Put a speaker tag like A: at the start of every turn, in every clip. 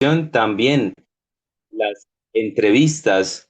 A: investigación también las entrevistas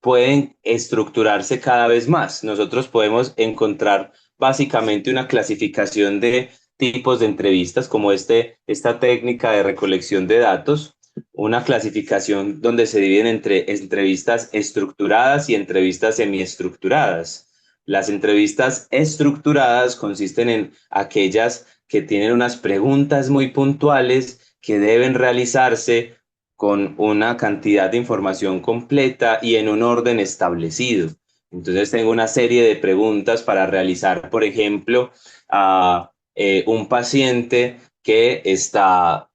A: pueden estructurarse cada vez más. Nosotros podemos encontrar básicamente una clasificación de tipos de entrevistas, como esta técnica de recolección de datos, una clasificación donde se dividen entre entrevistas estructuradas y entrevistas semiestructuradas. Las entrevistas estructuradas consisten en aquellas que tienen unas preguntas muy puntuales que deben realizarse con una cantidad de información completa y en un orden establecido. Entonces tengo una serie de preguntas para realizar, por ejemplo, a un paciente que está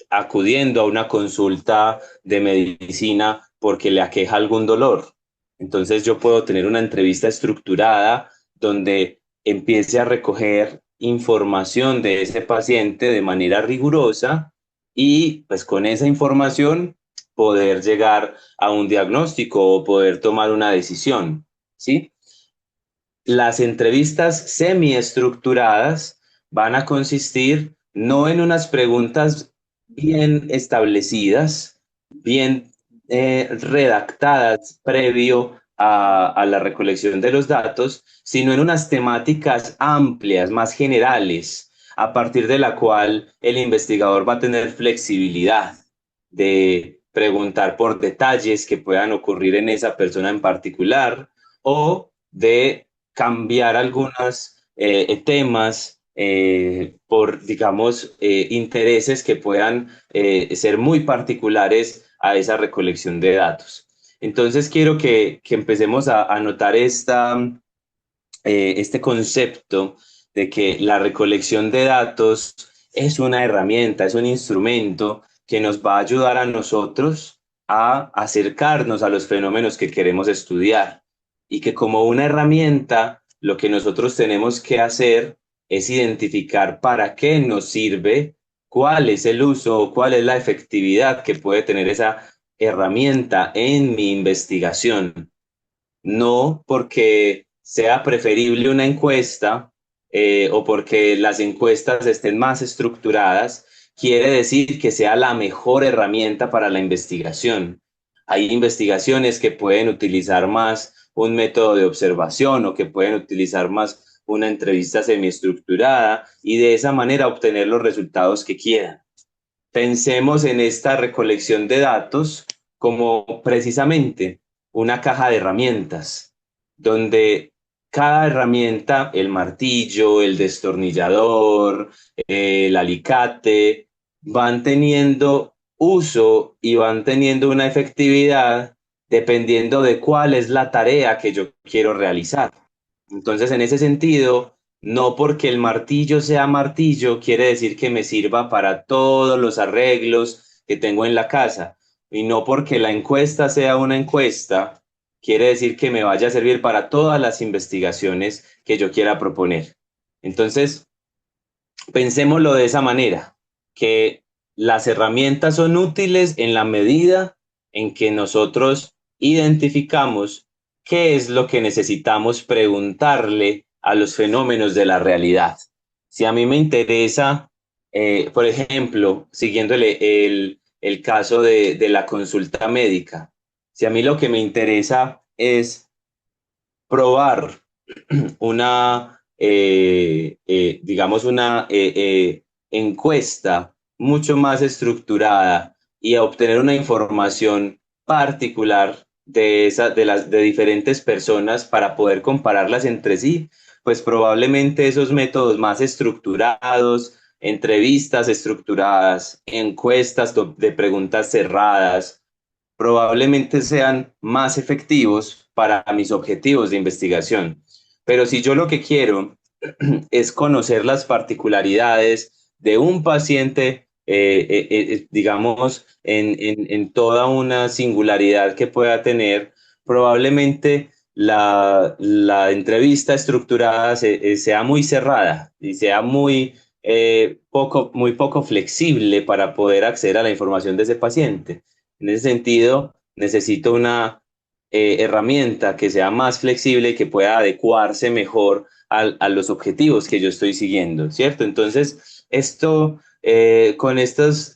A: acudiendo a una consulta de medicina porque le aqueja algún dolor. Entonces yo puedo tener una entrevista estructurada donde empiece a recoger información de ese paciente de manera rigurosa y pues con esa información poder llegar a un diagnóstico o poder tomar una decisión, ¿sí? Las entrevistas semiestructuradas van a consistir no en unas preguntas bien establecidas, bien redactadas previo a la recolección de los datos, sino en unas temáticas amplias, más generales, a partir de la cual el investigador va a tener flexibilidad de preguntar por detalles que puedan ocurrir en esa persona en particular o de cambiar algunos temas por, digamos, intereses que puedan ser muy particulares a esa recolección de datos. Entonces quiero que empecemos a notar este concepto de que la recolección de datos es una herramienta, es un instrumento que nos va a ayudar a nosotros a acercarnos a los fenómenos que queremos estudiar y que como una herramienta lo que nosotros tenemos que hacer es identificar para qué nos sirve, cuál es el uso, cuál es la efectividad que puede tener esa herramienta en mi investigación. No porque sea preferible una encuesta o porque las encuestas estén más estructuradas, quiere decir que sea la mejor herramienta para la investigación. Hay investigaciones que pueden utilizar más un método de observación o que pueden utilizar más una entrevista semiestructurada y de esa manera obtener los resultados que quieran. Pensemos en esta recolección de datos como precisamente una caja de herramientas, donde cada herramienta, el martillo, el destornillador, el alicate, van teniendo uso y van teniendo una efectividad dependiendo de cuál es la tarea que yo quiero realizar. Entonces, en ese sentido, no porque el martillo sea martillo quiere decir que me sirva para todos los arreglos que tengo en la casa. Y no porque la encuesta sea una encuesta quiere decir que me vaya a servir para todas las investigaciones que yo quiera proponer. Entonces, pensémoslo de esa manera, que las herramientas son útiles en la medida en que nosotros identificamos qué es lo que necesitamos preguntarle a los fenómenos de la realidad. Si a mí me interesa, por ejemplo, siguiéndole el caso de la consulta médica, si a mí lo que me interesa es probar digamos, una encuesta mucho más estructurada y a obtener una información particular de diferentes personas para poder compararlas entre sí, pues probablemente esos métodos más estructurados, entrevistas estructuradas, encuestas de preguntas cerradas, probablemente sean más efectivos para mis objetivos de investigación. Pero si yo lo que quiero es conocer las particularidades de un paciente, digamos, en toda una singularidad que pueda tener, probablemente la entrevista estructurada sea muy cerrada y sea muy poco flexible para poder acceder a la información de ese paciente. En ese sentido, necesito una herramienta que sea más flexible y que pueda adecuarse mejor a los objetivos que yo estoy siguiendo, ¿cierto? Entonces, esto con estas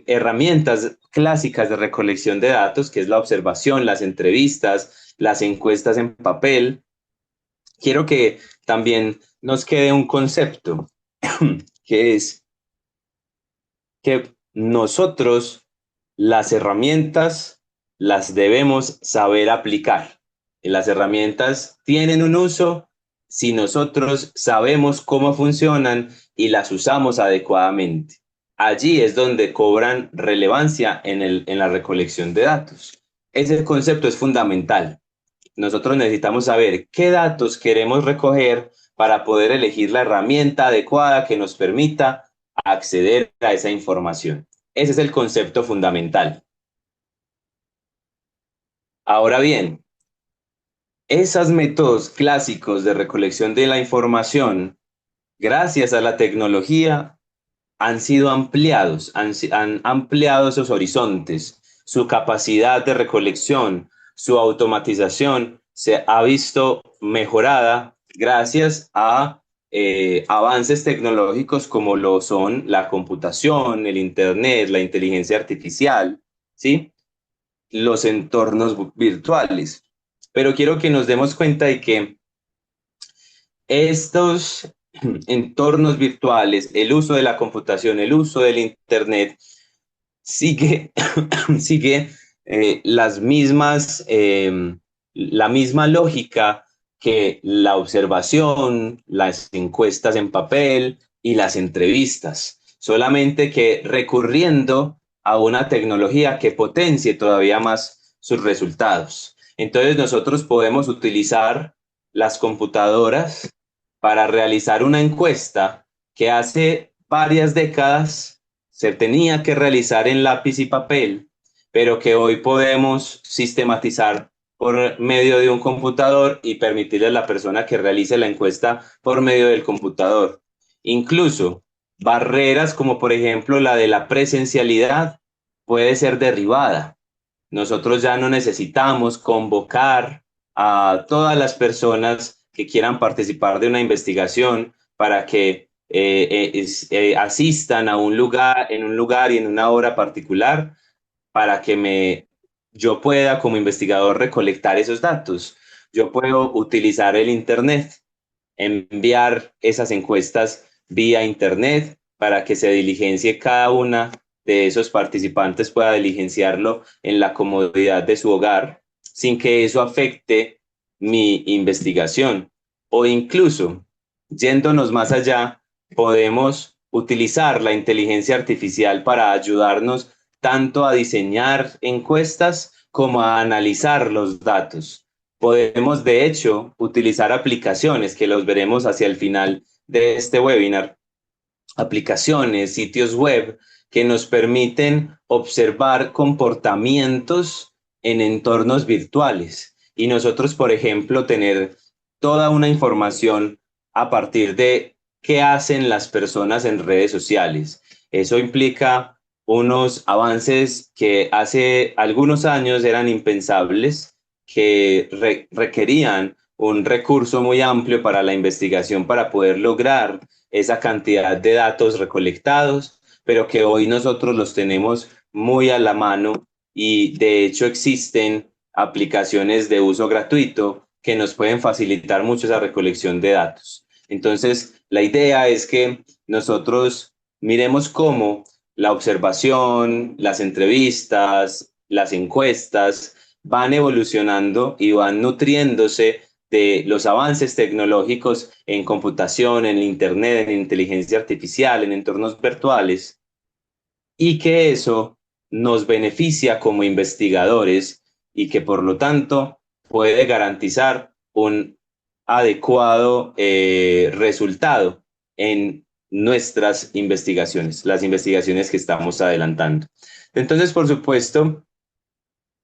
A: herramientas clásicas de recolección de datos, que es la observación, las entrevistas, las encuestas en papel, quiero que también nos quede un concepto, que es que nosotros las herramientas las debemos saber aplicar. Y las herramientas tienen un uso si nosotros sabemos cómo funcionan y las usamos adecuadamente. Allí es donde cobran relevancia en la recolección de datos. Ese concepto es fundamental. Nosotros necesitamos saber qué datos queremos recoger para poder elegir la herramienta adecuada que nos permita acceder a esa información. Ese es el concepto fundamental. Ahora bien, esos métodos clásicos de recolección de la información, gracias a la tecnología, han sido ampliados, han ampliado esos horizontes, su capacidad de recolección, su automatización se ha visto mejorada gracias a avances tecnológicos como lo son la computación, el Internet, la inteligencia artificial, ¿sí? Los entornos virtuales. Pero quiero que nos demos cuenta de que estos entornos virtuales, el uso de la computación, el uso del Internet, sigue, sigue las mismas, la misma lógica que la observación, las encuestas en papel y las entrevistas, solamente que recurriendo a una tecnología que potencie todavía más sus resultados. Entonces nosotros podemos utilizar las computadoras para realizar una encuesta que hace varias décadas se tenía que realizar en lápiz y papel, pero que hoy podemos sistematizar por medio de un computador y permitirle a la persona que realice la encuesta por medio del computador. Incluso barreras como por ejemplo la de la presencialidad puede ser derribada. Nosotros ya no necesitamos convocar a todas las personas que quieran participar de una investigación para que asistan a un lugar, en un lugar y en una hora particular para que yo pueda como investigador recolectar esos datos. Yo puedo utilizar el Internet, enviar esas encuestas vía Internet para que se diligencie cada una de esos participantes, pueda diligenciarlo en la comodidad de su hogar sin que eso afecte mi investigación. O incluso, yéndonos más allá, podemos utilizar la inteligencia artificial para ayudarnos tanto a diseñar encuestas como a analizar los datos. Podemos, de hecho, utilizar aplicaciones que los veremos hacia el final de este webinar, aplicaciones, sitios web que nos permiten observar comportamientos en entornos virtuales y nosotros, por ejemplo, tener toda una información a partir de qué hacen las personas en redes sociales. Eso implica unos avances que hace algunos años eran impensables, que requerían un recurso muy amplio para la investigación para poder lograr esa cantidad de datos recolectados, pero que hoy nosotros los tenemos muy a la mano y de hecho existen aplicaciones de uso gratuito que nos pueden facilitar mucho esa recolección de datos. Entonces, la idea es que nosotros miremos cómo la observación, las entrevistas, las encuestas van evolucionando y van nutriéndose de los avances tecnológicos en computación, en Internet, en inteligencia artificial, en entornos virtuales, y que eso nos beneficia como investigadores y que por lo tanto puede garantizar un adecuado resultado en nuestras investigaciones, las investigaciones que estamos adelantando. Entonces, por supuesto,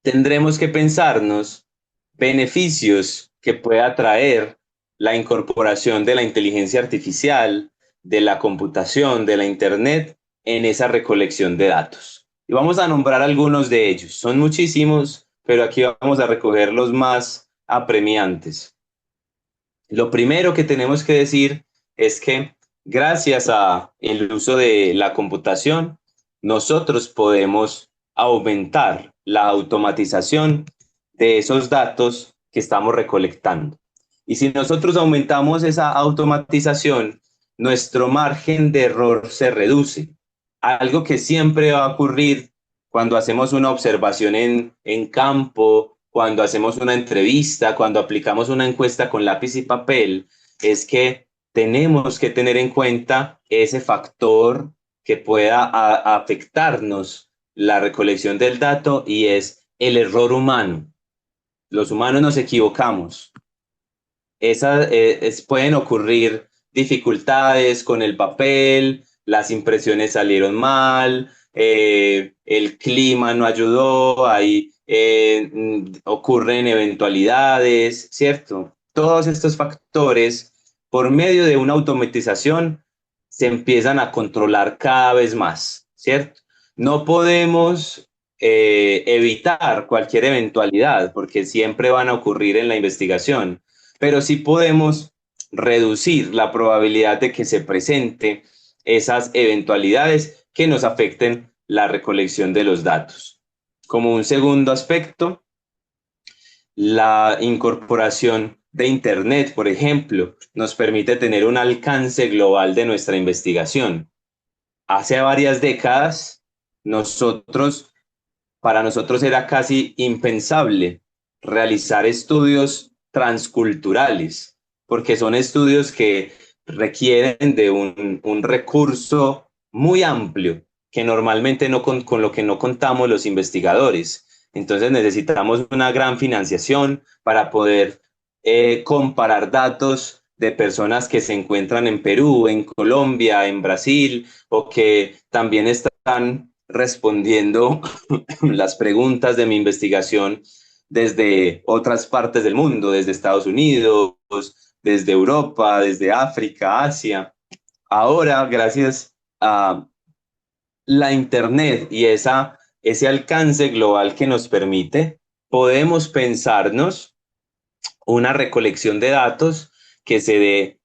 A: tendremos que pensarnos beneficios que pueda traer la incorporación de la inteligencia artificial, de la computación, de la Internet en esa recolección de datos. Y vamos a nombrar algunos de ellos. Son muchísimos, pero aquí vamos a recoger los más apremiantes. Lo primero que tenemos que decir es que Gracias a el uso de la computación, nosotros podemos aumentar la automatización de esos datos que estamos recolectando. Y si nosotros aumentamos esa automatización, nuestro margen de error se reduce. Algo que siempre va a ocurrir cuando hacemos una observación en campo, cuando hacemos una entrevista, cuando aplicamos una encuesta con lápiz y papel, es que tenemos que tener en cuenta ese factor que pueda afectarnos la recolección del dato y es el error humano. Los humanos nos equivocamos. Pueden ocurrir dificultades con el papel, las impresiones salieron mal, el clima no ayudó, ahí ocurren eventualidades, ¿cierto? Todos estos factores, por medio de una automatización, se empiezan a controlar cada vez más, ¿cierto? No podemos evitar cualquier eventualidad porque siempre van a ocurrir en la investigación, pero sí podemos reducir la probabilidad de que se presente esas eventualidades que nos afecten la recolección de los datos. Como un segundo aspecto, la incorporación de Internet, por ejemplo, nos permite tener un alcance global de nuestra investigación. Hace varias décadas, nosotros, para nosotros era casi impensable realizar estudios transculturales, porque son estudios que requieren de un recurso muy amplio, que normalmente no con lo que no contamos los investigadores. Entonces necesitamos una gran financiación para poder comparar datos de personas que se encuentran en Perú, en Colombia, en Brasil, o que también están respondiendo las preguntas de mi investigación desde otras partes del mundo, desde Estados Unidos, desde Europa, desde África, Asia. Ahora, gracias a la Internet y ese alcance global que nos permite, podemos pensarnos una recolección de datos que se dé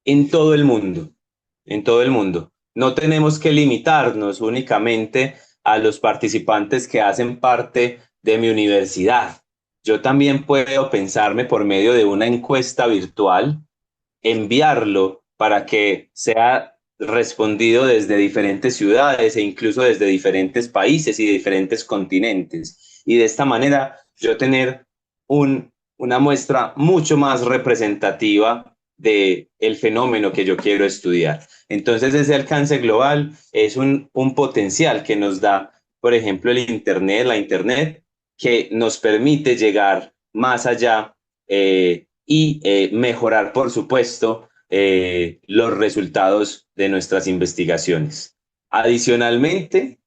A: en todo el mundo, en todo el mundo. No tenemos que limitarnos únicamente a los participantes que hacen parte de mi universidad. Yo también puedo pensarme por medio de una encuesta virtual, enviarlo para que sea respondido desde diferentes ciudades e incluso desde diferentes países y diferentes continentes. Y de esta manera yo tener una muestra mucho más representativa del fenómeno que yo quiero estudiar. Entonces ese alcance global es un potencial que nos da, por ejemplo, el Internet, la Internet, que nos permite llegar más allá y mejorar, por supuesto, los resultados de nuestras investigaciones. Adicionalmente,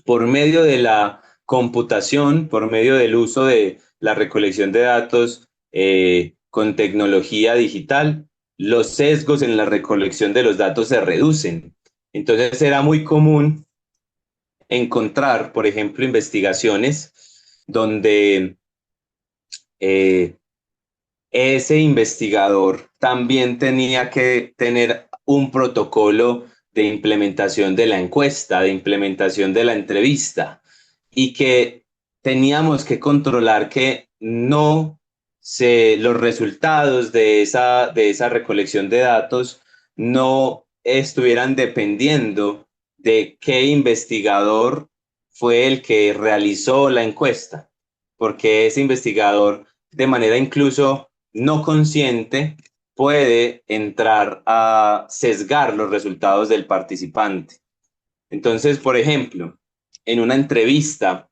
A: por medio de la computación, por medio del uso de la recolección de datos con tecnología digital, los sesgos en la recolección de los datos se reducen. Entonces era muy común encontrar, por ejemplo, investigaciones donde eh, ese investigador también tenía que tener un protocolo de implementación de la encuesta, de implementación de la entrevista, y que teníamos que controlar que los resultados de esa recolección de datos no estuvieran dependiendo de qué investigador fue el que realizó la encuesta, porque ese investigador de manera incluso no consciente puede entrar a sesgar los resultados del participante. Entonces, por ejemplo, en una entrevista,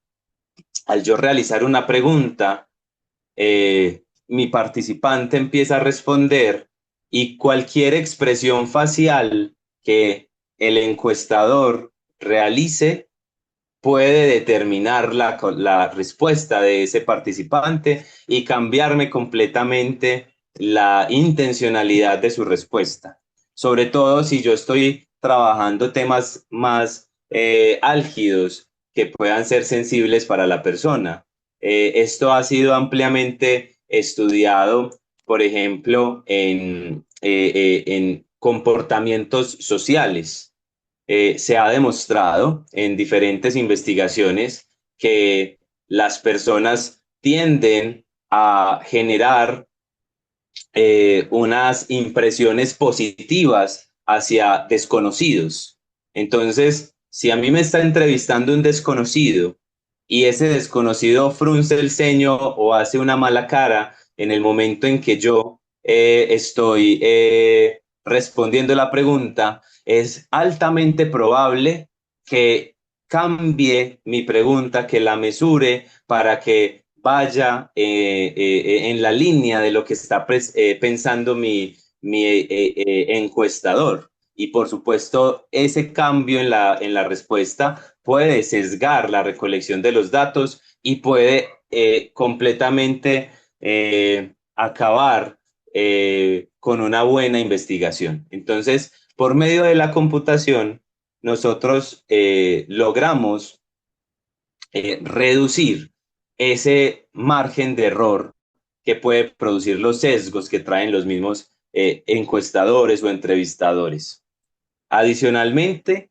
A: al yo realizar una pregunta, mi participante empieza a responder y cualquier expresión facial que el encuestador realice puede determinar la respuesta de ese participante y cambiarme completamente la intencionalidad de su respuesta. Sobre todo si yo estoy trabajando temas más álgidos que puedan ser sensibles para la persona. Esto ha sido ampliamente estudiado, por ejemplo, comportamientos sociales. Se ha demostrado en diferentes investigaciones que las personas tienden a generar unas impresiones positivas hacia desconocidos. Entonces, si a mí me está entrevistando un desconocido y ese desconocido frunce el ceño o hace una mala cara en el momento en que yo estoy respondiendo la pregunta, es altamente probable que cambie mi pregunta, que la mesure para que vaya en la línea de lo que está pensando mi encuestador. Y por supuesto, ese cambio en la respuesta puede sesgar la recolección de los datos y puede completamente acabar con una buena investigación. Entonces, por medio de la computación, nosotros logramos reducir ese margen de error que puede producir los sesgos que traen los mismos encuestadores o entrevistadores. Adicionalmente,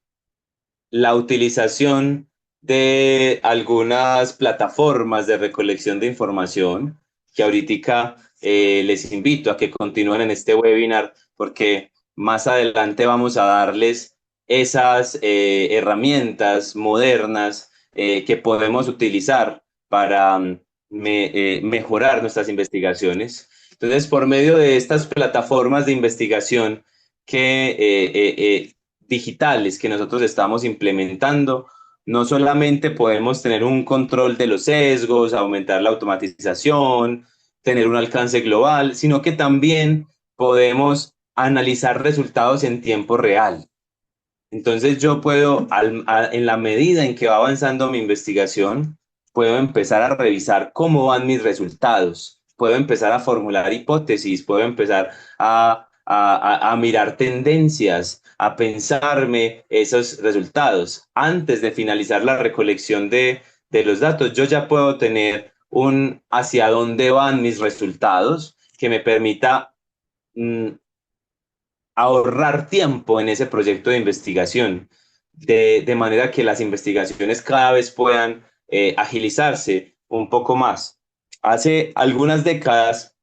A: la utilización de algunas plataformas de recolección de información, que ahorita les invito a que continúen en este webinar, porque más adelante vamos a darles esas herramientas modernas que podemos utilizar para mejorar nuestras investigaciones. Entonces, por medio de estas plataformas de investigación que digitales que nosotros estamos implementando, no solamente podemos tener un control de los sesgos, aumentar la automatización, tener un alcance global, sino que también podemos analizar resultados en tiempo real. Entonces yo puedo, en la medida en que va avanzando mi investigación, puedo empezar a revisar cómo van mis resultados, puedo empezar a formular hipótesis, puedo empezar a mirar tendencias, a pensarme esos resultados. Antes de finalizar la recolección de los datos, yo ya puedo tener un hacia dónde van mis resultados que me permita ahorrar tiempo en ese proyecto de investigación, de manera que las investigaciones cada vez puedan agilizarse un poco más. Hace algunas décadas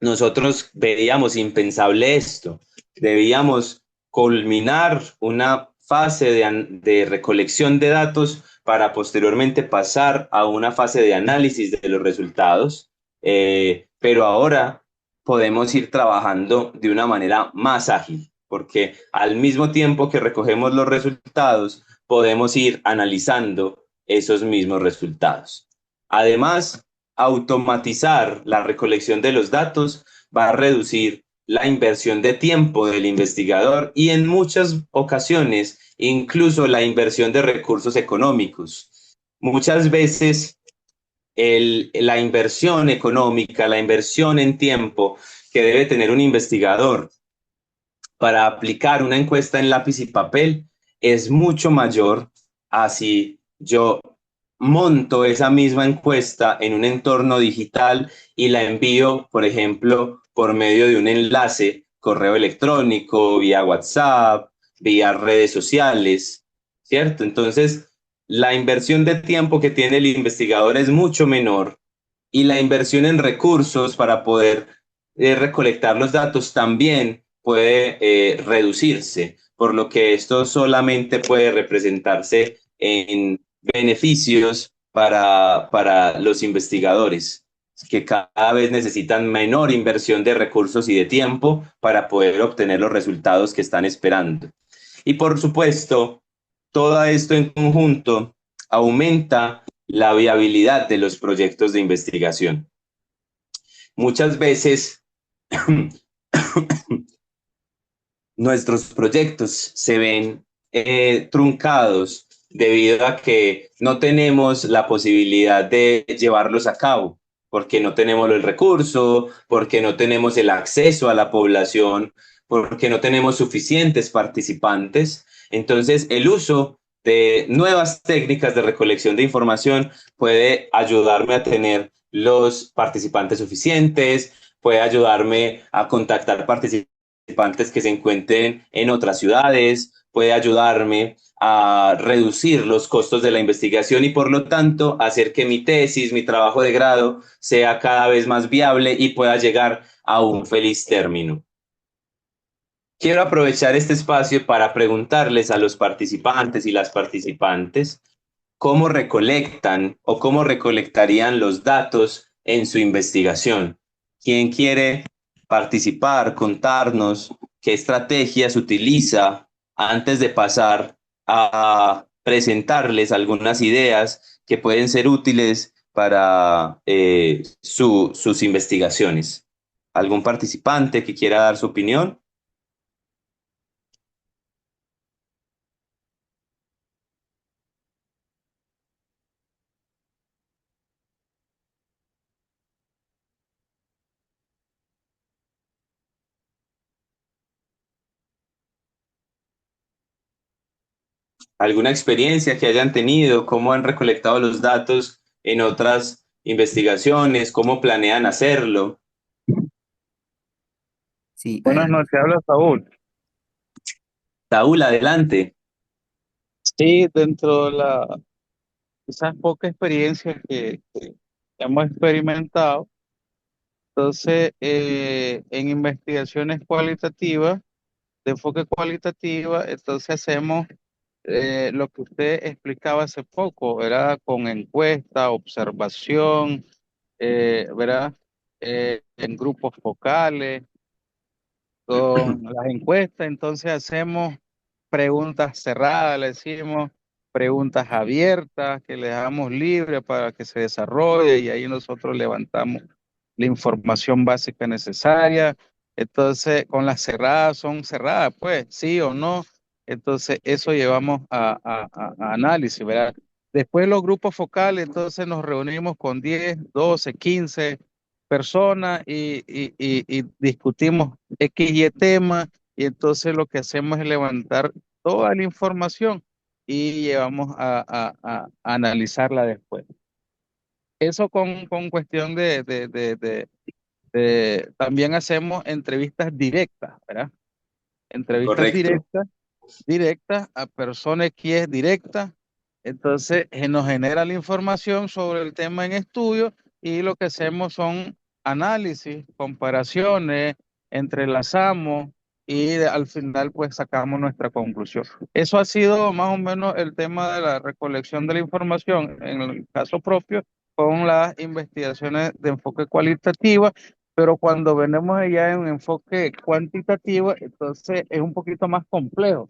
A: nosotros veíamos impensable esto. Debíamos culminar una fase de recolección de datos para posteriormente pasar a una fase de análisis de los resultados, pero ahora podemos ir trabajando de una manera más ágil, porque al mismo tiempo que recogemos los resultados, podemos ir analizando esos mismos resultados. Además, automatizar la recolección de los datos va a reducir la inversión de tiempo del investigador y en muchas ocasiones incluso la inversión de recursos económicos. Muchas veces la inversión económica, la inversión en tiempo que debe tener un investigador para aplicar una encuesta en lápiz y papel es mucho mayor a si yo monto esa misma encuesta en un entorno digital y la envío, por ejemplo, por medio de un enlace, correo electrónico, vía WhatsApp, vía redes sociales, ¿cierto? Entonces, la inversión de tiempo que tiene el investigador es mucho menor y la inversión en recursos para poder recolectar los datos también puede reducirse, por lo que esto solamente puede representarse en beneficios para los investigadores, que cada vez necesitan menor inversión de recursos y de tiempo para poder obtener los resultados que están esperando. Y por supuesto, todo esto en conjunto aumenta la viabilidad de los proyectos de investigación. Muchas veces nuestros proyectos se ven truncados debido a que no tenemos la posibilidad de llevarlos a cabo, porque no tenemos el recurso, porque no tenemos el acceso a la población, porque no tenemos suficientes participantes. Entonces, el uso de nuevas técnicas de recolección de información puede ayudarme a tener los participantes suficientes, puede ayudarme a contactar participantes participantes que se encuentren en otras ciudades, puede ayudarme a reducir los costos de la investigación y por lo tanto hacer que mi tesis, mi trabajo de grado sea cada vez más viable y pueda llegar a un feliz término. Quiero aprovechar este espacio para preguntarles a los participantes y las participantes cómo recolectan o cómo recolectarían los datos en su investigación. ¿Quién quiere participar, contarnos qué estrategias utiliza antes de pasar a presentarles algunas ideas que pueden ser útiles para sus investigaciones? ¿Algún participante que quiera dar su opinión? ¿Alguna experiencia que hayan tenido? ¿Cómo han recolectado los datos en otras investigaciones? ¿Cómo planean hacerlo?
B: Sí,
C: Buenas noches, habla Saúl.
A: Saúl, adelante.
C: Sí, dentro de esas pocas experiencias que hemos experimentado, entonces en investigaciones cualitativas, de enfoque cualitativa, entonces hacemos lo que usted explicaba hace poco, ¿verdad? Con encuesta, observación, ¿verdad? En grupos focales, con las encuestas, entonces hacemos preguntas cerradas, le decimos, preguntas abiertas, que le damos libre para que se desarrolle y ahí nosotros levantamos la información básica necesaria. Entonces, con las cerradas son cerradas, pues, sí o no. Entonces, eso llevamos a análisis, ¿verdad? Después los grupos focales, entonces nos reunimos con 10, 12, 15 personas y discutimos X y tema y entonces lo que hacemos es levantar toda la información y llevamos a analizarla después. Eso con cuestión también hacemos entrevistas directas, ¿verdad? Entrevistas
A: Correcto,
C: directas a personas que es directa. Entonces nos genera la información sobre el tema en estudio y lo que hacemos son análisis, comparaciones, entrelazamos y al final pues sacamos nuestra conclusión. Eso ha sido más o menos el tema de la recolección de la información en el caso propio con las investigaciones de enfoque cualitativo, pero cuando venimos allá en un enfoque cuantitativo, entonces es un poquito más complejo. Un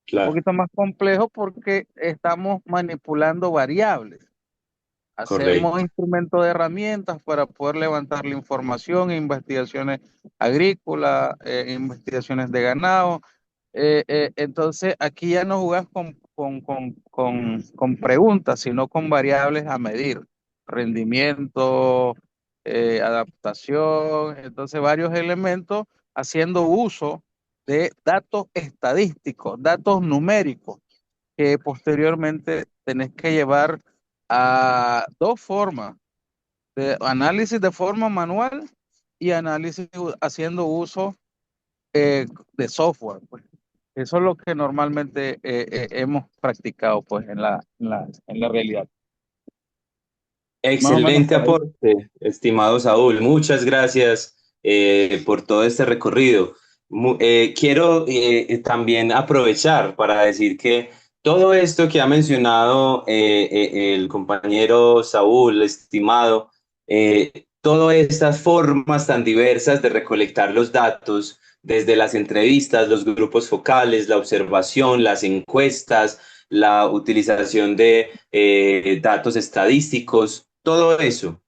A: claro,
C: poquito más complejo porque estamos manipulando variables. Hacemos
A: correcto.
C: instrumentos de herramientas para poder levantar la información, investigaciones agrícolas, investigaciones de ganado. Entonces, aquí ya no jugás con preguntas, sino con variables a medir. Rendimiento, adaptación, entonces varios elementos haciendo uso de datos estadísticos, datos numéricos, que posteriormente tenés que llevar a dos formas, de análisis de forma manual y análisis haciendo uso de software, pues. Eso es lo que normalmente hemos practicado pues en la realidad. Más o menos
A: Excelente
C: por ahí.
A: aporte, estimado Saúl. Muchas gracias por todo este recorrido. Quiero también aprovechar para decir que todo esto que ha mencionado el compañero Saúl, estimado, todas estas formas tan diversas de recolectar los datos, desde las entrevistas, los grupos focales, la observación, las encuestas, la utilización de datos estadísticos, todo eso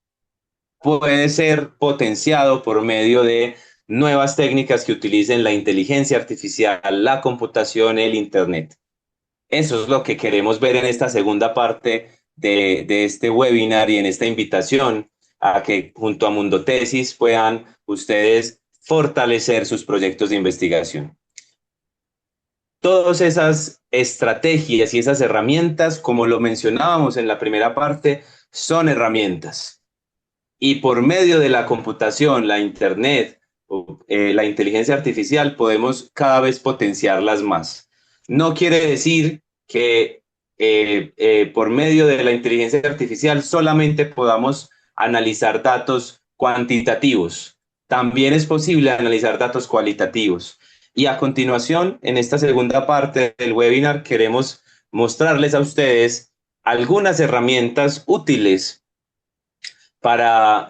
A: puede ser potenciado por medio de nuevas técnicas que utilicen la inteligencia artificial, la computación, el Internet. Eso es lo que queremos ver en esta segunda parte de este webinar y en esta invitación a que junto a Mundo Tesis puedan ustedes fortalecer sus proyectos de investigación. Todas esas estrategias y esas herramientas, como lo mencionábamos en la primera parte, son herramientas. Y por medio de la computación, la Internet, la inteligencia artificial, podemos cada vez potenciarlas más. No quiere decir que por medio de la inteligencia artificial solamente podamos analizar datos cuantitativos. También es posible analizar datos cualitativos. Y a continuación, en esta segunda parte del webinar, queremos mostrarles a ustedes algunas herramientas útiles para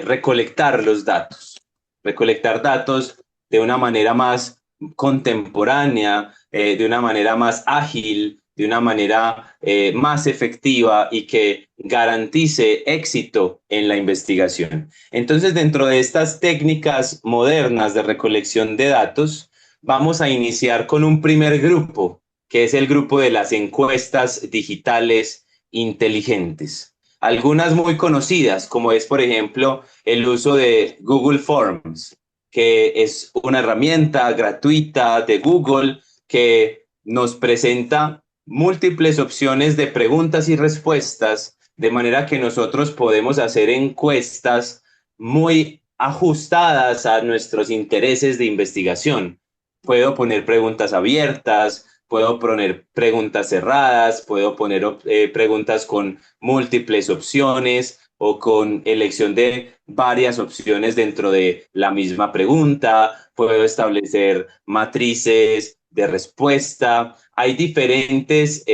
A: recolectar los datos. Recolectar datos de una manera más contemporánea, de una manera más ágil, de una manera más efectiva y que garantice éxito en la investigación. Entonces, dentro de estas técnicas modernas de recolección de datos, vamos a iniciar con un primer grupo, que es el grupo de las encuestas digitales inteligentes. Algunas muy conocidas, como es, por ejemplo, el uso de Google Forms, que es una herramienta gratuita de Google que nos presenta múltiples opciones de preguntas y respuestas, de manera que nosotros podemos hacer encuestas muy ajustadas a nuestros intereses de investigación. Puedo poner preguntas abiertas, puedo poner preguntas cerradas, puedo poner preguntas con múltiples opciones o con elección de varias opciones dentro de la misma pregunta, puedo establecer matrices de respuesta. Hay diferentes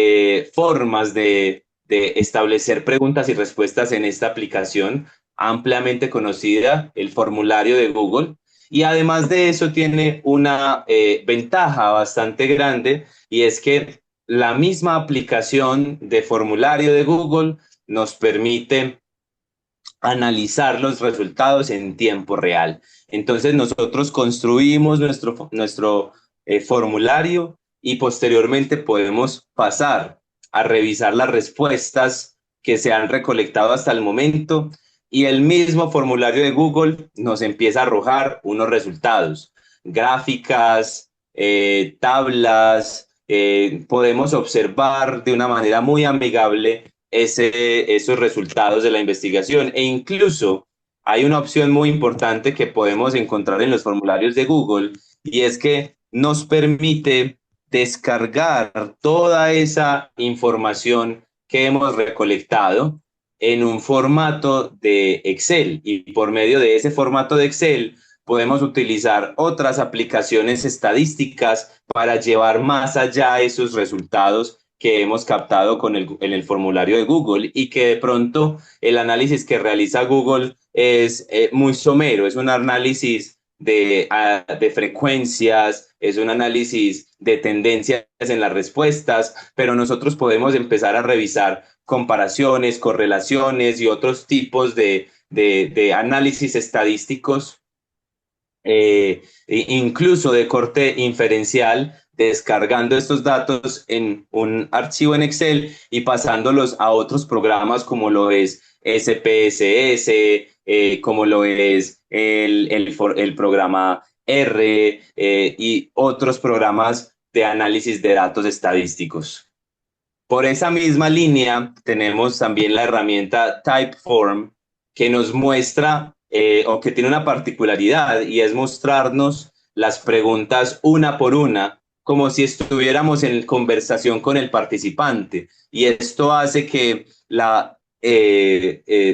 A: formas de establecer preguntas y respuestas en esta aplicación ampliamente conocida, el formulario de Google. Y además de eso tiene una ventaja bastante grande, y es que la misma aplicación de formulario de Google nos permite analizar los resultados en tiempo real. Entonces nosotros construimos nuestro formulario y posteriormente podemos pasar a revisar las respuestas que se han recolectado hasta el momento, y el mismo formulario de Google nos empieza a arrojar unos resultados, gráficas, tablas. Podemos observar de una manera muy amigable esos resultados de la investigación, e incluso hay una opción muy importante que podemos encontrar en los formularios de Google, y es que nos permite descargar toda esa información que hemos recolectado en un formato de Excel, y por medio de ese formato de Excel podemos utilizar otras aplicaciones estadísticas para llevar más allá esos resultados que hemos captado en el formulario de Google, y que de pronto el análisis que realiza Google es muy somero, es un análisis de frecuencias, es un análisis de tendencias en las respuestas, pero nosotros podemos empezar a revisar comparaciones, correlaciones y otros tipos de análisis estadísticos, incluso de corte inferencial, descargando estos datos en un archivo en Excel y pasándolos a otros programas como lo es SPSS, como lo es el programa R, y otros programas de análisis de datos estadísticos. Por esa misma línea tenemos también la herramienta Typeform, que nos muestra o que tiene una particularidad, y es mostrarnos las preguntas una por una, como si estuviéramos en conversación con el participante. Y esto hace que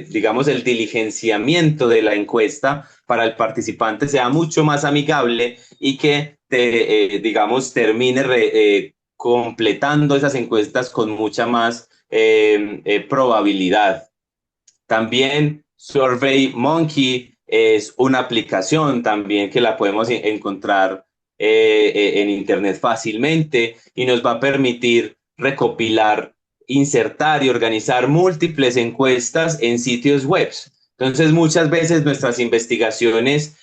A: digamos, el diligenciamiento de la encuesta para el participante sea mucho más amigable, y que, digamos, termine completando esas encuestas con mucha más probabilidad. También SurveyMonkey es una aplicación también que la podemos encontrar en internet fácilmente, y nos va a permitir recopilar, insertar y organizar múltiples encuestas en sitios web. Entonces, muchas veces nuestras investigaciones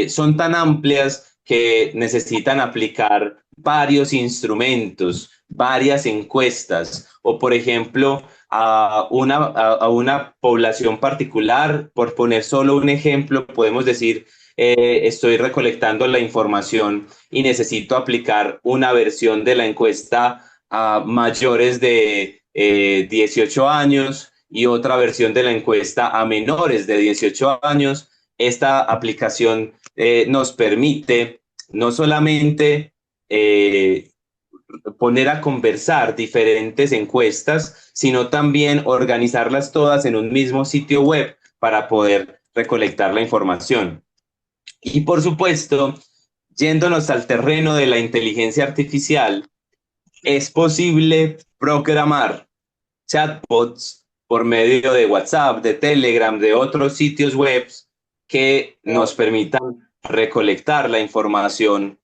A: son tan amplias que necesitan aplicar varios instrumentos, varias encuestas, o por ejemplo, a una población particular. Por poner solo un ejemplo, podemos decir, estoy recolectando la información y necesito aplicar una versión de la encuesta a mayores de 18 años y otra versión de la encuesta a menores de 18 años. Esta aplicación nos permite no solamente poner a conversar diferentes encuestas, sino también organizarlas todas en un mismo sitio web para poder recolectar la información. Y por supuesto, yéndonos al terreno de la inteligencia artificial, es posible programar chatbots por medio de WhatsApp, de Telegram, de otros sitios web que nos permitan recolectar la información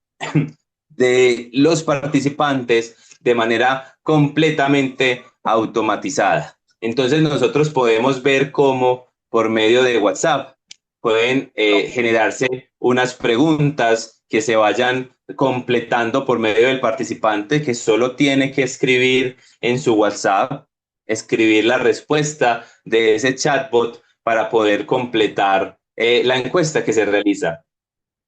A: de los participantes de manera completamente automatizada. Entonces nosotros podemos ver cómo por medio de WhatsApp pueden generarse unas preguntas que se vayan completando por medio del participante, que solo tiene que escribir en su WhatsApp, escribir la respuesta de ese chatbot para poder completar la encuesta que se realiza.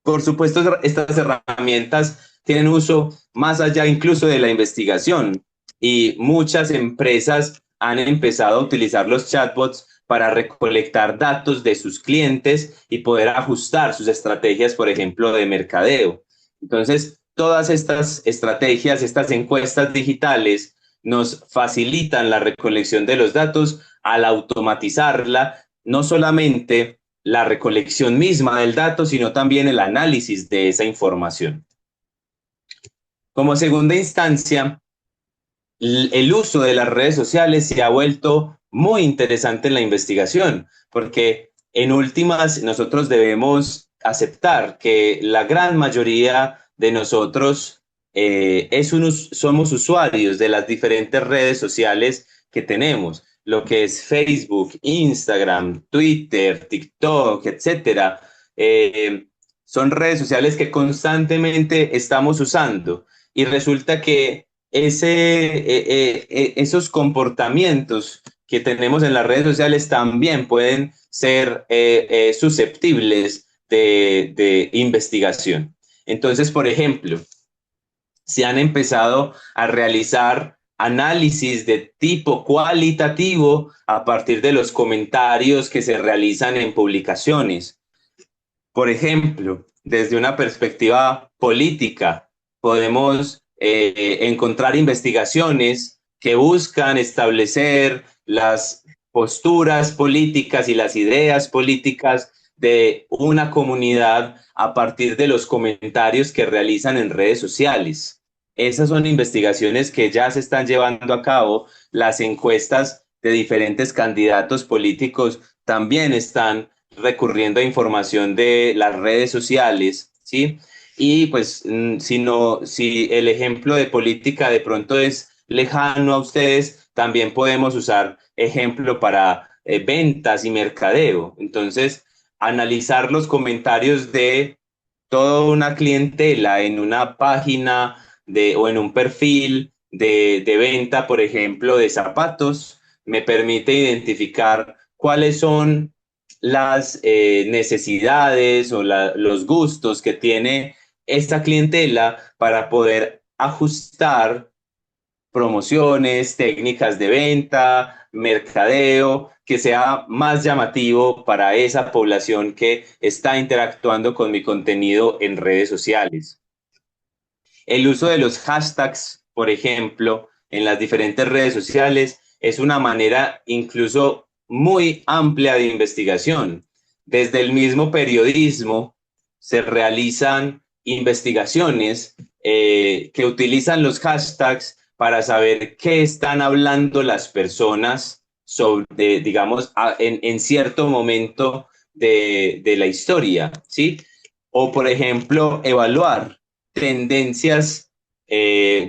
A: Por supuesto, estas herramientas tienen uso más allá incluso de la investigación, y muchas empresas han empezado a utilizar los chatbots para recolectar datos de sus clientes y poder ajustar sus estrategias, por ejemplo, de mercadeo. Entonces, todas estas estrategias, estas encuestas digitales, nos facilitan la recolección de los datos al automatizarla, no solamente la recolección misma del dato, sino también el análisis de esa información. Como segunda instancia, el uso de las redes sociales se ha vuelto muy interesante en la investigación, porque en últimas nosotros debemos aceptar que la gran mayoría de nosotros somos usuarios de las diferentes redes sociales que tenemos, lo que es Facebook, Instagram, Twitter, TikTok, etcétera. Son redes sociales que constantemente estamos usando, y resulta que esos comportamientos que tenemos en las redes sociales también pueden ser susceptibles de investigación. Entonces, por ejemplo, se han empezado a realizar análisis de tipo cualitativo a partir de los comentarios que se realizan en publicaciones. Por ejemplo, desde una perspectiva política, podemos encontrar investigaciones que buscan establecer las posturas políticas y las ideas políticas de una comunidad a partir de los comentarios que realizan en redes sociales. Esas son investigaciones que ya se están llevando a cabo. Las encuestas de diferentes candidatos políticos también están recurriendo a información de las redes sociales, ¿sí? Y pues si el ejemplo de política de pronto es lejano a ustedes, también podemos usar ejemplo para ventas y mercadeo. Entonces, analizar los comentarios de toda una clientela en una página o en un perfil de venta, por ejemplo, de zapatos, me permite identificar cuáles son las necesidades o los gustos que tiene esta clientela para poder ajustar promociones, técnicas de venta, mercadeo, que sea más llamativo para esa población que está interactuando con mi contenido en redes sociales. El uso de los hashtags, por ejemplo, en las diferentes redes sociales es una manera incluso muy amplia de investigación. Desde el mismo periodismo se realizan investigaciones que utilizan los hashtags para saber qué están hablando las personas sobre, digamos, en cierto momento de la historia, ¿sí? O, por ejemplo, evaluar tendencias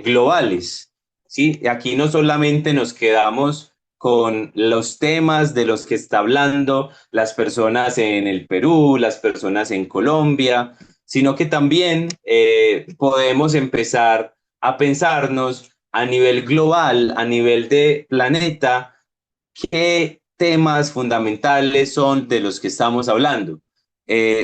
A: globales, ¿sí? Aquí no solamente nos quedamos con los temas de los que está hablando las personas en el Perú, las personas en Colombia, sino que también podemos empezar a pensarnos a nivel global, a nivel de planeta, qué temas fundamentales son de los que estamos hablando.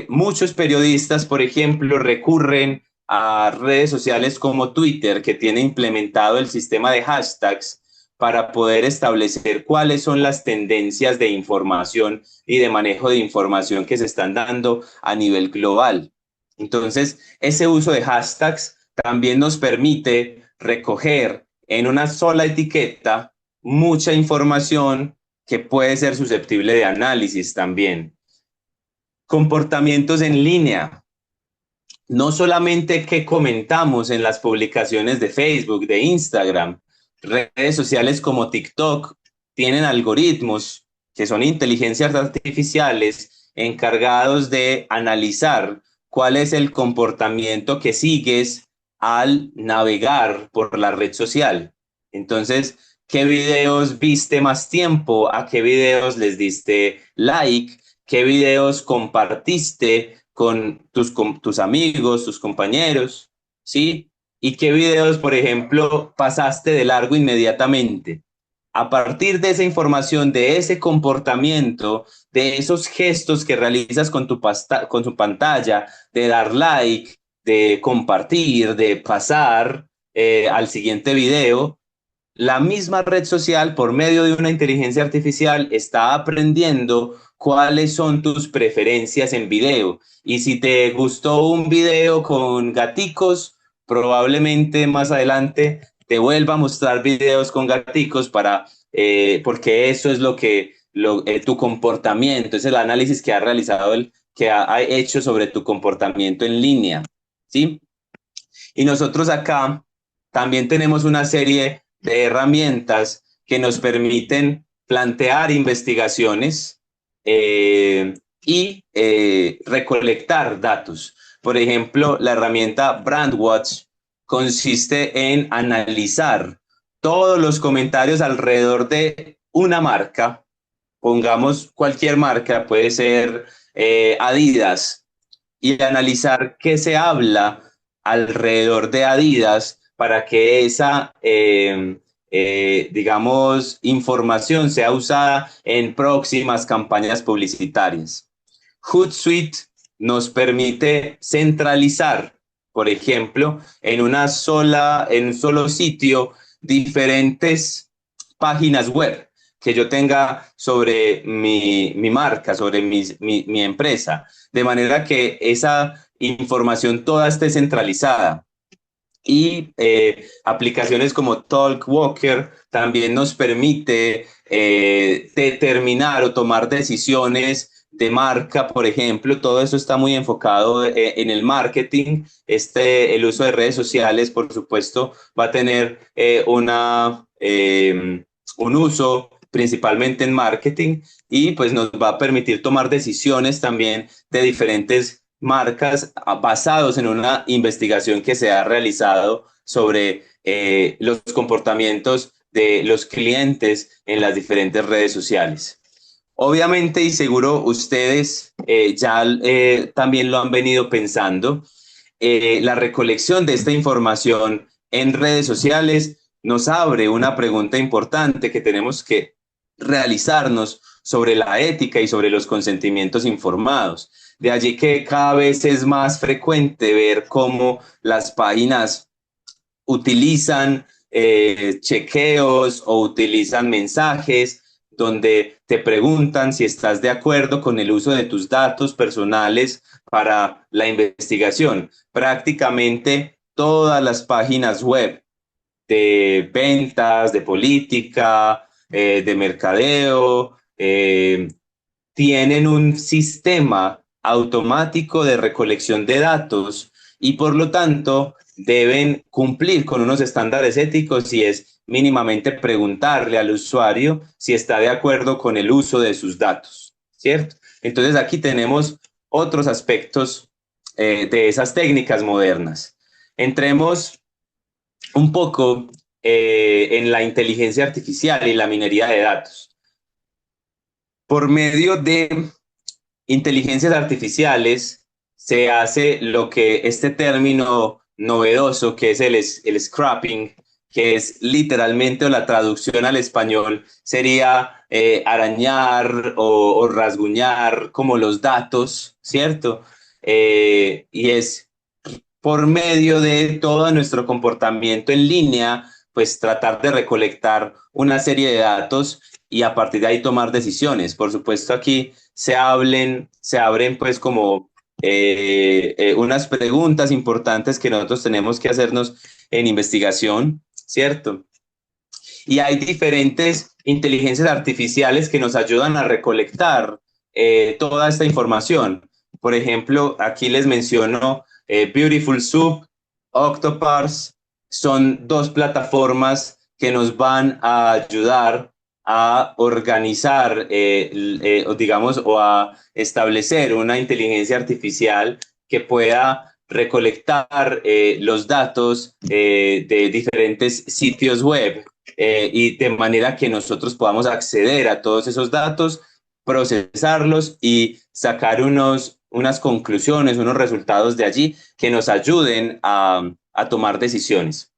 A: Muchos periodistas, por ejemplo, recurren a redes sociales como Twitter, que tiene implementado el sistema de hashtags para poder establecer cuáles son las tendencias de información y de manejo de información que se están dando a nivel global. Entonces, ese uso de hashtags también nos permite recoger en una sola etiqueta mucha información que puede ser susceptible de análisis también. Comportamientos en línea. No solamente qué comentamos en las publicaciones de Facebook, de Instagram, redes sociales como TikTok tienen algoritmos que son inteligencias artificiales encargados de analizar cuál es el comportamiento que sigues al navegar por la red social. Entonces, ¿qué videos viste más tiempo? ¿A qué videos les diste like? ¿Qué videos compartiste con tus amigos, tus compañeros? ¿Sí? ¿Y qué videos, por ejemplo, pasaste de largo inmediatamente? A partir de esa información, de ese comportamiento, de esos gestos que realizas con tu pantalla, de dar like, de compartir, de pasar al siguiente video, la misma red social, por medio de una inteligencia artificial, está aprendiendo cuáles son tus preferencias en video. Y si te gustó un video con gaticos, probablemente más adelante te vuelva a mostrar videos con gaticos porque eso es tu comportamiento, es el análisis que ha realizado, que ha hecho sobre tu comportamiento en línea. ¿Sí? Y nosotros acá también tenemos una serie de herramientas que nos permiten plantear investigaciones y recolectar datos. Por ejemplo, la herramienta Brandwatch consiste en analizar todos los comentarios alrededor de una marca. Pongamos cualquier marca, puede ser Adidas, y analizar qué se habla alrededor de Adidas para que digamos, información sea usada en próximas campañas publicitarias. Hootsuite nos permite centralizar, por ejemplo, en un solo sitio, diferentes páginas web que yo tenga sobre mi marca, sobre mi empresa, de manera que esa información toda esté centralizada. Y aplicaciones como Talkwalker también nos permite determinar o tomar decisiones de marca, por ejemplo. Todo eso está muy enfocado en el marketing. El uso de redes sociales, por supuesto, va a tener un uso principalmente en marketing y pues nos va a permitir tomar decisiones también de diferentes marcas basados en una investigación que se ha realizado sobre los comportamientos de los clientes en las diferentes redes sociales. Obviamente, y seguro ustedes ya también lo han venido pensando, la recolección de esta información en redes sociales nos abre una pregunta importante que tenemos que realizarnos sobre la ética y sobre los consentimientos informados. De allí que cada vez es más frecuente ver cómo las páginas utilizan chequeos o utilizan mensajes donde te preguntan si estás de acuerdo con el uso de tus datos personales para la investigación. Prácticamente todas las páginas web de ventas, de política, de mercadeo, tienen un sistema automático de recolección de datos y por lo tanto deben cumplir con unos estándares éticos y es mínimamente preguntarle al usuario si está de acuerdo con el uso de sus datos, ¿cierto? Entonces aquí tenemos otros aspectos de esas técnicas modernas. Entremos un poco en la inteligencia artificial y la minería de datos. Por medio de inteligencias artificiales se hace lo que este término novedoso que es el scrapping, que es literalmente o la traducción al español sería arañar o rasguñar como los datos, ¿cierto? Y es por medio de todo nuestro comportamiento en línea, pues tratar de recolectar una serie de datos y a partir de ahí tomar decisiones. Por supuesto, aquí se abren pues como unas preguntas importantes que nosotros tenemos que hacernos en investigación, ¿cierto? Y hay diferentes inteligencias artificiales que nos ayudan a recolectar toda esta información. Por ejemplo, aquí les menciono Beautiful Soup, Octoparse, son dos plataformas que nos van a ayudar a organizar, digamos, o a establecer una inteligencia artificial que pueda recolectar los datos de diferentes sitios web y de manera que nosotros podamos acceder a todos esos datos, procesarlos y sacar unas conclusiones, unos resultados de allí que nos ayuden a tomar decisiones.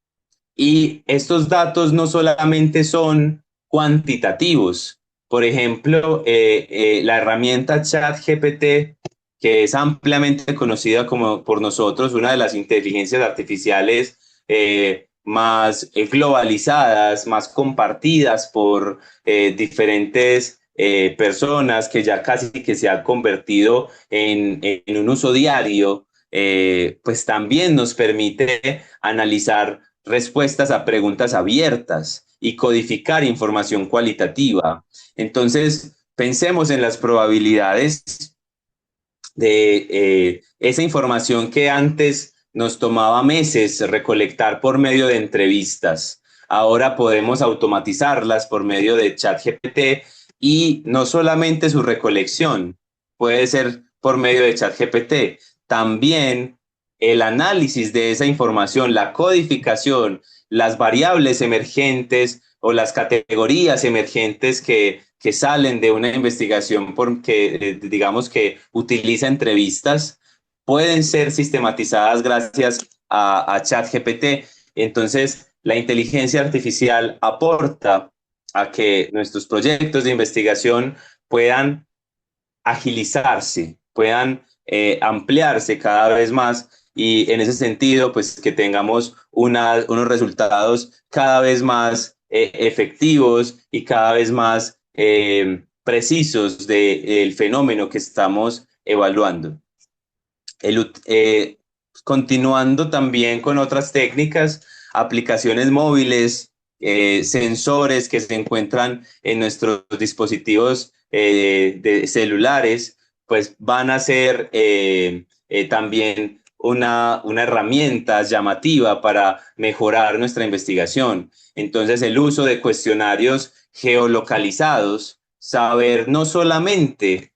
A: Y estos datos no solamente son cuantitativos. Por ejemplo, la herramienta ChatGPT, que es ampliamente conocida como por nosotros una de las inteligencias artificiales más globalizadas, más compartidas por diferentes personas, que ya casi que se ha convertido en un uso diario, pues también nos permite analizar respuestas a preguntas abiertas y codificar información cualitativa. Entonces, pensemos en las probabilidades de esa información que antes nos tomaba meses recolectar por medio de entrevistas. Ahora podemos automatizarlas por medio de ChatGPT y no solamente su recolección, puede ser por medio de ChatGPT, también el análisis de esa información, la codificación, las variables emergentes o las categorías emergentes que salen de una investigación porque, digamos, que utiliza entrevistas, pueden ser sistematizadas gracias a ChatGPT. Entonces, la inteligencia artificial aporta a que nuestros proyectos de investigación puedan agilizarse, puedan ampliarse cada vez más y en ese sentido, pues que tengamos unos resultados cada vez más efectivos y cada vez más precisos del fenómeno que estamos evaluando. El, continuando también con otras técnicas, aplicaciones móviles, sensores que se encuentran en nuestros dispositivos de celulares, pues van a ser también una herramienta llamativa para mejorar nuestra investigación. Entonces, el uso de cuestionarios geolocalizados, saber no solamente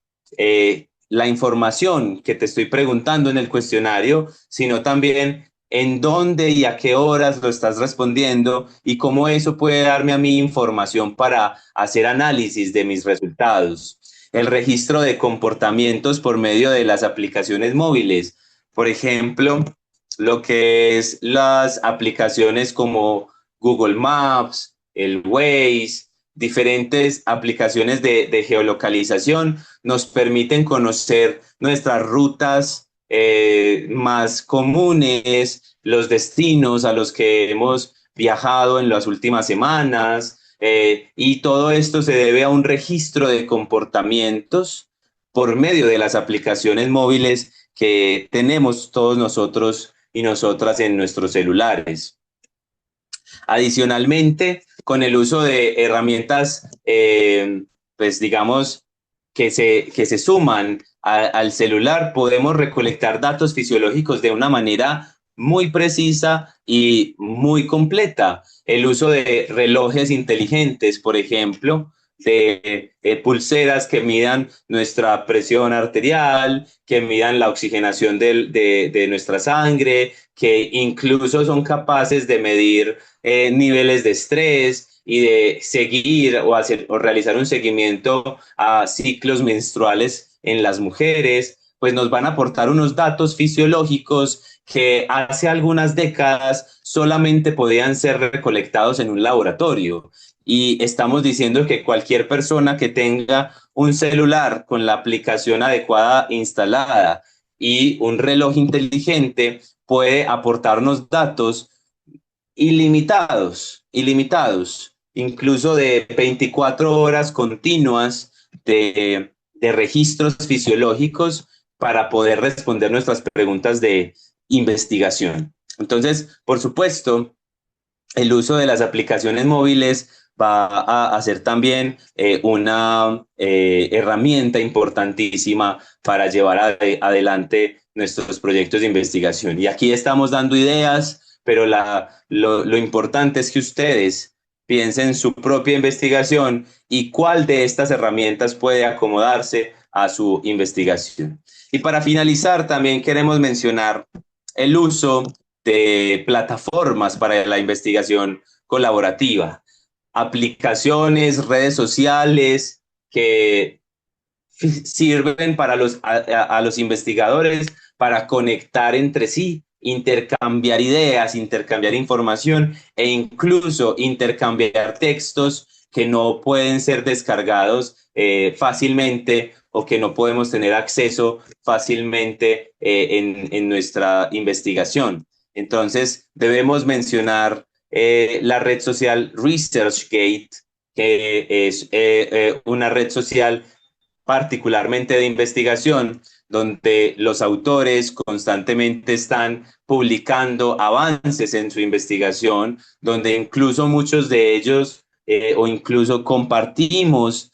A: la información que te estoy preguntando en el cuestionario, sino también en dónde y a qué horas lo estás respondiendo y cómo eso puede darme a mí información para hacer análisis de mis resultados. El registro de comportamientos por medio de las aplicaciones móviles. Por ejemplo, lo que es las aplicaciones como Google Maps, el Waze, diferentes aplicaciones de geolocalización nos permiten conocer nuestras rutas más comunes, los destinos a los que hemos viajado en las últimas semanas, y todo esto se debe a un registro de comportamientos por medio de las aplicaciones móviles que tenemos todos nosotros y nosotras en nuestros celulares. Adicionalmente, con el uso de herramientas, pues digamos, que se suman al celular, podemos recolectar datos fisiológicos de una manera muy precisa y muy completa. El uso de relojes inteligentes, por ejemplo, de pulseras que midan nuestra presión arterial, que midan la oxigenación de nuestra sangre, que incluso son capaces de medir niveles de estrés y de seguir o realizar un seguimiento a ciclos menstruales en las mujeres, pues nos van a aportar unos datos fisiológicos que hace algunas décadas solamente podían ser recolectados en un laboratorio. Y estamos diciendo que cualquier persona que tenga un celular con la aplicación adecuada instalada y un reloj inteligente puede aportarnos datos ilimitados, incluso de 24 horas continuas de registros fisiológicos para poder responder nuestras preguntas de investigación. Entonces, por supuesto, el uso de las aplicaciones móviles va a ser también una herramienta importantísima para llevar adelante nuestros proyectos de investigación. Y aquí estamos dando ideas, pero lo importante es que ustedes piensen su propia investigación y cuál de estas herramientas puede acomodarse a su investigación. Y para finalizar, también queremos mencionar el uso de plataformas para la investigación colaborativa, aplicaciones, redes sociales que sirven para a los investigadores para conectar entre sí, intercambiar ideas, intercambiar información e incluso intercambiar textos que no pueden ser descargados fácilmente o que no podemos tener acceso fácilmente en nuestra investigación. Entonces, debemos mencionar la red social ResearchGate, que es una red social particularmente de investigación, donde los autores constantemente están publicando avances en su investigación, donde incluso muchos de ellos o incluso compartimos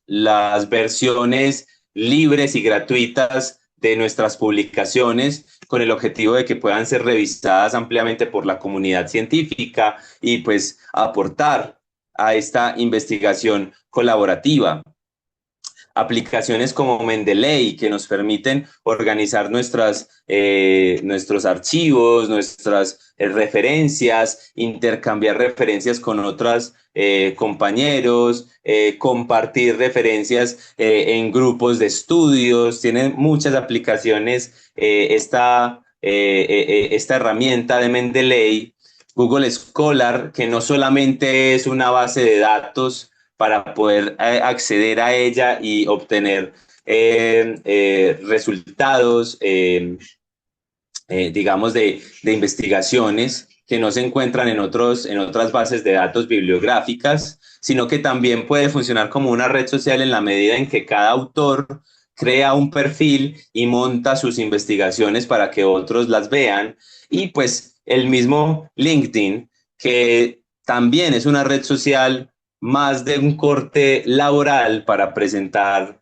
A: las versiones libres y gratuitas de nuestras publicaciones con el objetivo de que puedan ser revisadas ampliamente por la comunidad científica y pues aportar a esta investigación colaborativa. Aplicaciones como Mendeley que nos permiten organizar nuestros archivos, nuestras referencias, intercambiar referencias con otros compañeros, compartir referencias en grupos de estudios. Tienen muchas aplicaciones esta herramienta de Mendeley. Google Scholar, que no solamente es una base de datos para poder acceder a ella y obtener resultados, digamos, de investigaciones que no se encuentran en otras bases de datos bibliográficas, sino que también puede funcionar como una red social en la medida en que cada autor crea un perfil y monta sus investigaciones para que otros las vean. Y pues el mismo LinkedIn, que también es una red social más de un corte laboral para presentar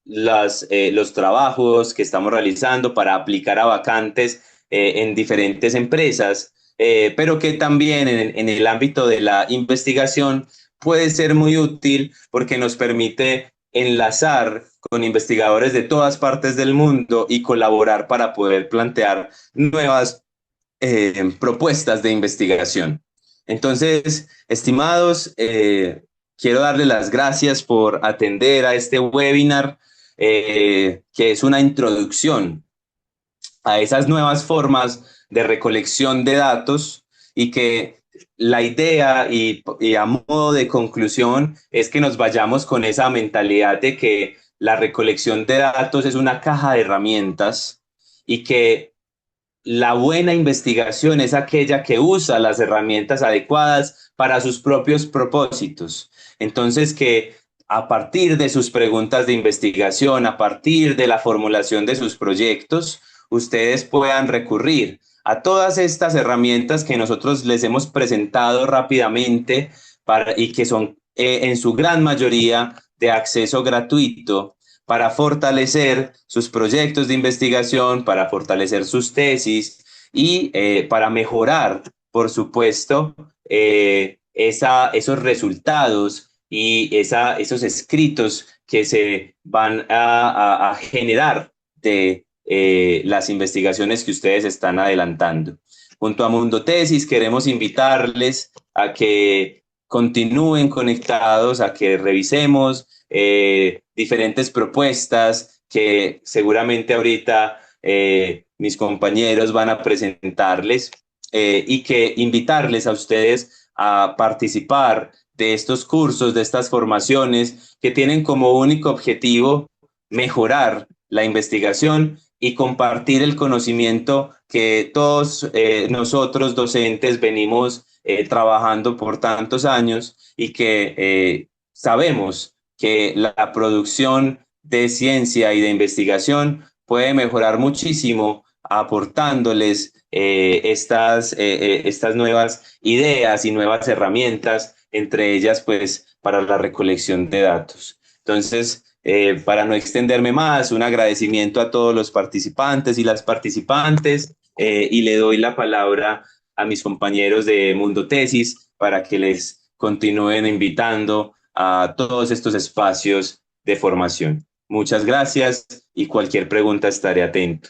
A: los trabajos que estamos realizando, para aplicar a vacantes en diferentes empresas, pero que también en el ámbito de la investigación puede ser muy útil porque nos permite enlazar con investigadores de todas partes del mundo y colaborar para poder plantear nuevas propuestas de investigación. Entonces, estimados, quiero darles las gracias por atender a este webinar, que es una introducción a esas nuevas formas de recolección de datos y que la idea y a modo de conclusión es que nos vayamos con esa mentalidad de que la recolección de datos es una caja de herramientas y que la buena investigación es aquella que usa las herramientas adecuadas para sus propios propósitos. Entonces, que a partir de sus preguntas de investigación, a partir de la formulación de sus proyectos, ustedes puedan recurrir a todas estas herramientas que nosotros les hemos presentado rápidamente y que son en su gran mayoría de acceso gratuito para fortalecer sus proyectos de investigación, para fortalecer sus tesis y para mejorar, por supuesto, esos resultados y esos escritos que se van a generar de las investigaciones que ustedes están adelantando. Junto a Mundo Tesis queremos invitarles a que continúen conectados, a que revisemos diferentes propuestas que seguramente ahorita mis compañeros van a presentarles y que invitarles a ustedes a participar de estos cursos, de estas formaciones que tienen como único objetivo mejorar la investigación y compartir el conocimiento que todos nosotros docentes venimos trabajando por tantos años y que sabemos que la producción de ciencia y de investigación puede mejorar muchísimo aportándoles estas nuevas ideas y nuevas herramientas, entre ellas pues para la recolección de datos. Entonces, para no extenderme más, un agradecimiento a todos los participantes y las participantes y le doy la palabra a mis compañeros de Mundo Tesis para que les continúen invitando a todos estos espacios de formación. Muchas gracias y cualquier pregunta estaré atento.